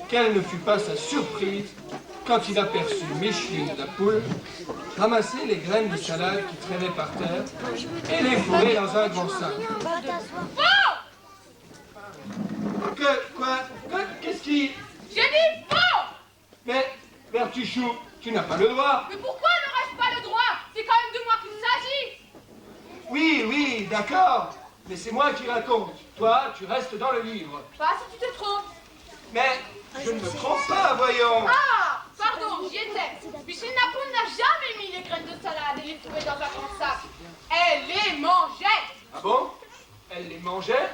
quelle ne fut pas sa surprise quand il aperçut Micheline la poule ramasser les graines de salade qui traînaient par terre et les fourrer dans un grand sac. Quoi? Qu'est-ce qui... J'ai dit faux! Mais, Bertuchou, tu n'as pas le droit. Mais pourquoi n'aurais-je pas le droit? C'est quand même de moi qu'il s'agit. Oui, d'accord. Mais c'est moi qui raconte. Toi, tu restes dans le livre. Pas si tu te trompes. Mais je ne me trompe pas, voyons. Ah, pardon, j'y étais. Micheline la poule n'a jamais mis les graines de salade et les trouvait dans un grand sac. Elle les mangeait. Ah bon? Elle les mangeait?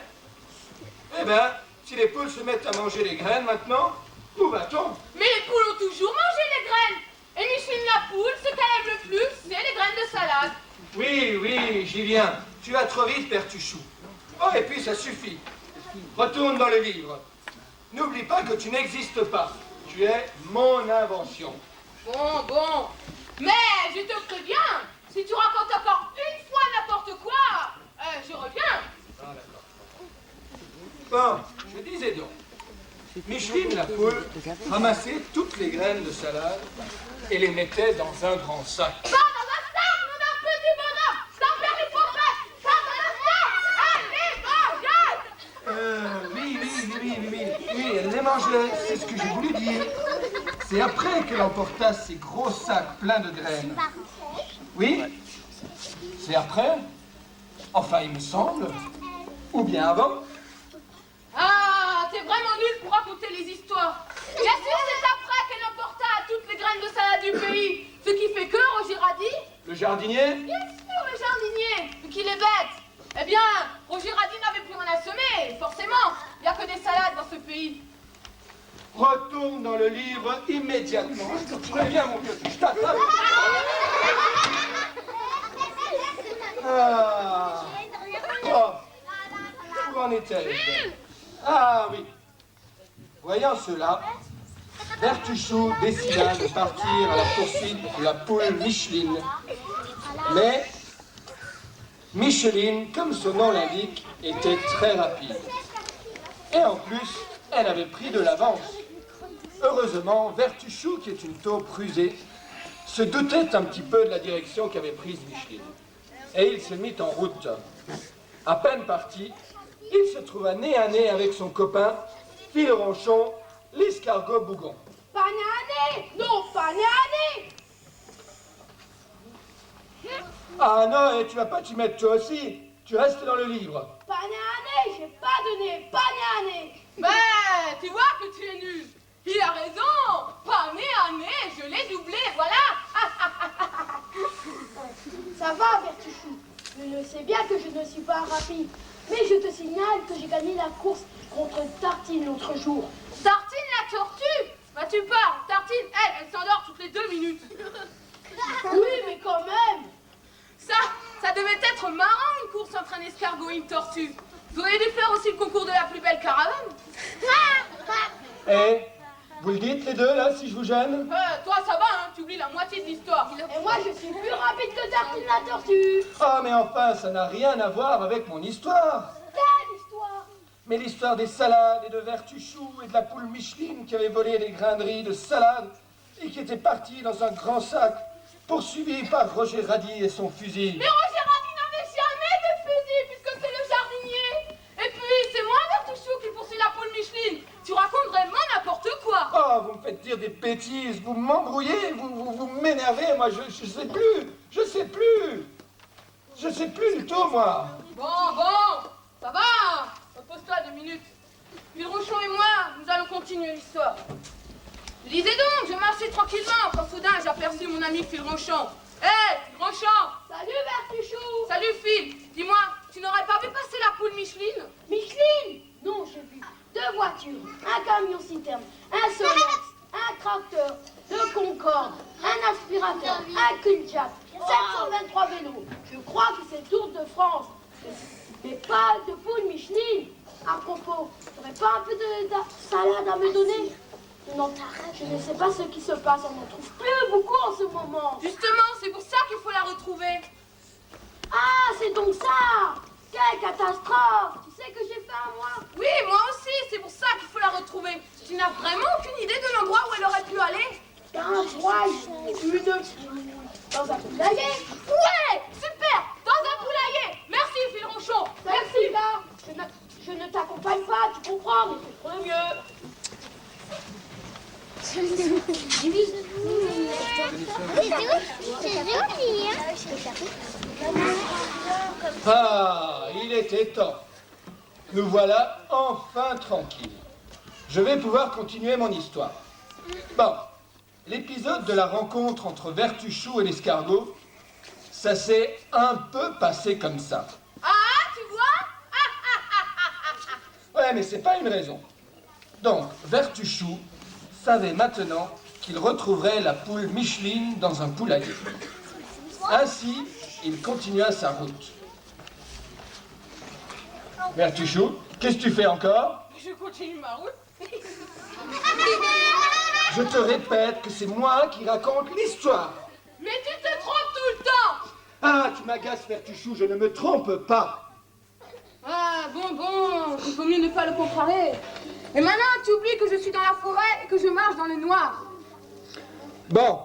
Eh ben, si les poules se mettent à manger les graines maintenant, où va-t-on? Mais les poules ont toujours mangé les graines. Et Micheline la poule, ce qu'elle aime le plus, c'est les graines de salade. Oui, j'y viens. Tu vas trop vite, Bertuchou. Oh, et puis ça suffit. Retourne dans le livre. N'oublie pas que tu n'existes pas. Tu es mon invention. Bon. Mais je te préviens, si tu racontes encore une fois n'importe quoi, je reviens. Ah, d'accord. Bon, je disais donc. Micheline la poule ramassait toutes les graines de salade et les mettait dans un grand sac. Pas dans un sac, mon petit bonhomme, sans faire les forfaits, pas dans un sac, elle les mangeait. Oui, elle les mangeait, c'est ce que j'ai voulu dire. C'est après qu'elle emporta ces gros sacs pleins de graines. Oui, c'est après. Enfin, il me semble. Ou bien avant. Ah, t'es vraiment nul pour raconter les histoires. Bien sûr, c'est après qu'elle emporta toutes les graines de salade du pays. Ce qui fait que Roger Radi... Le jardinier? Bien sûr, le jardinier, vu qu'il est bête. Eh bien, Roger Radi n'avait plus rien à semer, forcément. Il n'y a que des salades dans ce pays. Retourne dans le livre immédiatement. Je te préviens, mon vieux, je t'attrape. Ah. Oh. Où en était-je? Ah oui. Voyant cela, Bertuchou décida de partir à la poursuite de la poule Micheline. Mais Micheline, comme son nom l'indique, était très rapide. Et en plus, elle avait pris de l'avance. Heureusement, Bertuchou, qui est une taupe rusée, se doutait un petit peu de la direction qu'avait prise Micheline. Et il se mit en route. À peine parti, il se trouva nez à nez avec son copain, Phil Ronchon, l'escargot bougon. Pas né à nez, non, pas né à nez. Ah non, et tu vas pas t'y mettre toi aussi. Tu restes dans le livre. Pas né à nez, j'ai pas de nez, pas né à nez. Mais tu vois que tu es nul. Il a raison, pas né à nez, je l'ai doublé, voilà. Ça va, Bertuchou. Je sais bien que je ne suis pas rapide. Mais je te signale que j'ai gagné la course contre Tartine l'autre jour. Tartine la tortue. Bah tu parles, Tartine, elle s'endort toutes les 2 minutes. Oui, mais quand même. Ça devait être marrant une course entre un escargot et une tortue. Vous auriez dû faire aussi le concours de la plus belle caravane. Eh, vous le dites les deux là, si je vous gêne? Toi ça va, hein, tu oublies la moitié de l'histoire. Et moi, je suis plus rapide que Tartine la tortue. Ah mais enfin, ça n'a rien à voir avec mon histoire. Quelle histoire? Mais l'histoire des salades et de Bertuchou et de la poule Micheline qui avait volé les graineries de salade et qui était partie dans un grand sac, poursuivi par Roger Radi et son fusil. Mais Roger Radi n'avait jamais de fusil puisque c'est le jardinier. Et puis c'est moi Bertuchou qui poursuit la poule Micheline. Tu racontes vraiment n'importe quoi. Oh, vous me faites dire des bêtises, vous m'embrouillez, vous m'énervez, moi je sais plus, je sais plus du tout, moi. Bon, ça va. Repose-toi 2 minutes. Puis Rochon et moi, nous allons continuer l'histoire. Lisez donc, je marchais tranquillement quand soudain j'aperçus mon ami Phil Ronchon. Hé, Ronchon! Salut, Bertuchou. Salut Phil! Dis-moi, tu n'aurais pas vu passer la poule Micheline? Micheline? Non, j'ai vu 2 voitures, un camion-citerne, un Solex, un tracteur, 2 Concorde, un aspirateur, un cul-jack, 723 vélos. Je crois que c'est le Tour de France. Mais pas de poule Micheline. À propos, t'aurais pas un peu de salade à me donner? Non, je ne sais pas ce qui se passe, on n'en trouve plus beaucoup en ce moment. Justement, c'est pour ça qu'il faut la retrouver. Ah, c'est donc ça. Quelle catastrophe. Tu sais que j'ai faim, moi? Oui, moi aussi, c'est pour ça qu'il faut la retrouver. Tu n'as vraiment aucune idée de l'endroit où elle aurait pu aller? Un poil, une dans un poulailler. Ouais, super, dans un poulailler. Merci, Phil Ronchon. Merci, là. Je ne t'accompagne pas, tu comprends, mais c'est pour le mieux. C'est joli, hein? Ah, il était temps. Nous voilà enfin tranquilles. Je vais pouvoir continuer mon histoire. Bon, l'épisode de la rencontre entre Vertuchou et l'escargot, ça s'est un peu passé comme ça. Ah, tu vois? Ouais, mais c'est pas une raison. Donc, Vertuchou savait maintenant qu'il retrouverait la poule Micheline dans un poulailler. Ainsi, il continua sa route. Vertuchou, qu'est-ce que tu fais encore? Je continue ma route. Je te répète que c'est moi qui raconte l'histoire. Mais tu te trompes tout le temps. Ah, tu m'agaces, Vertuchou, je ne me trompe pas. Ah, bon, il vaut mieux ne pas le comparer. Et maintenant, tu oublies que je suis dans la forêt et que je marche dans le noir. Bon,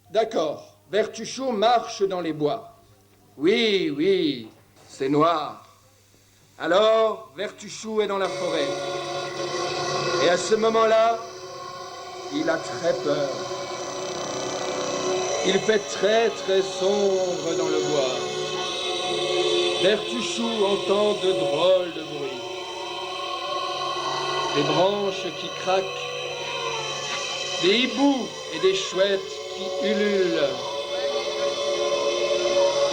d'accord. Vertuchou marche dans les bois. Oui, c'est noir. Alors, Vertuchou est dans la forêt. Et à ce moment-là, il a très peur. Il fait très sombre dans le bois. Vertuchou entend de drôles de bruits. Des branches qui craquent, des hiboux et des chouettes qui ululent.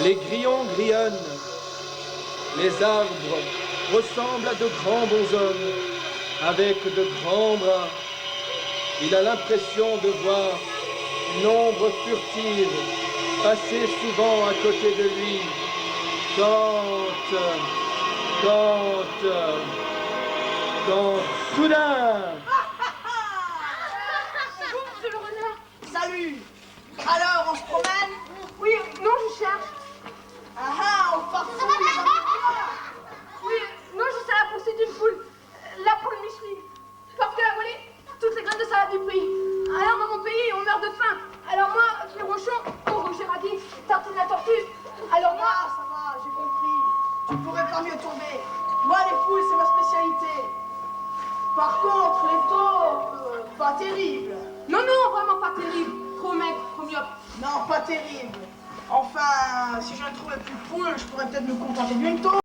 Les grillons grillonnent, les arbres ressemblent à de grands bonshommes avec de grands bras. Il a l'impression de voir une ombre furtive passer souvent à côté de lui. Quand soudain... Bonjour, monsieur le renard. Salut! Alors, on se promène? Oui, non, je cherche. Ah, on part sur les Oui, non, je sais la poursuite d'une poule. La poule Micheline. Parce qu'elle a volé toutes les graines de salade du prix. Alors, dans mon pays, on meurt de faim. Alors moi, Phil Ronchon, Roger Radis, tartine la tortue. Alors moi... Ah, ça va, j'ai compris. Tu pourrais pas mieux tomber. Moi, les poules, c'est ma spécialité. Par contre, les taupes, pas terrible. Non, vraiment pas terrible. Trop maigre, trop myope. Non, pas terrible. Enfin, si je ne trouvais plus de poules, je pourrais peut-être me contenter d'une taupe.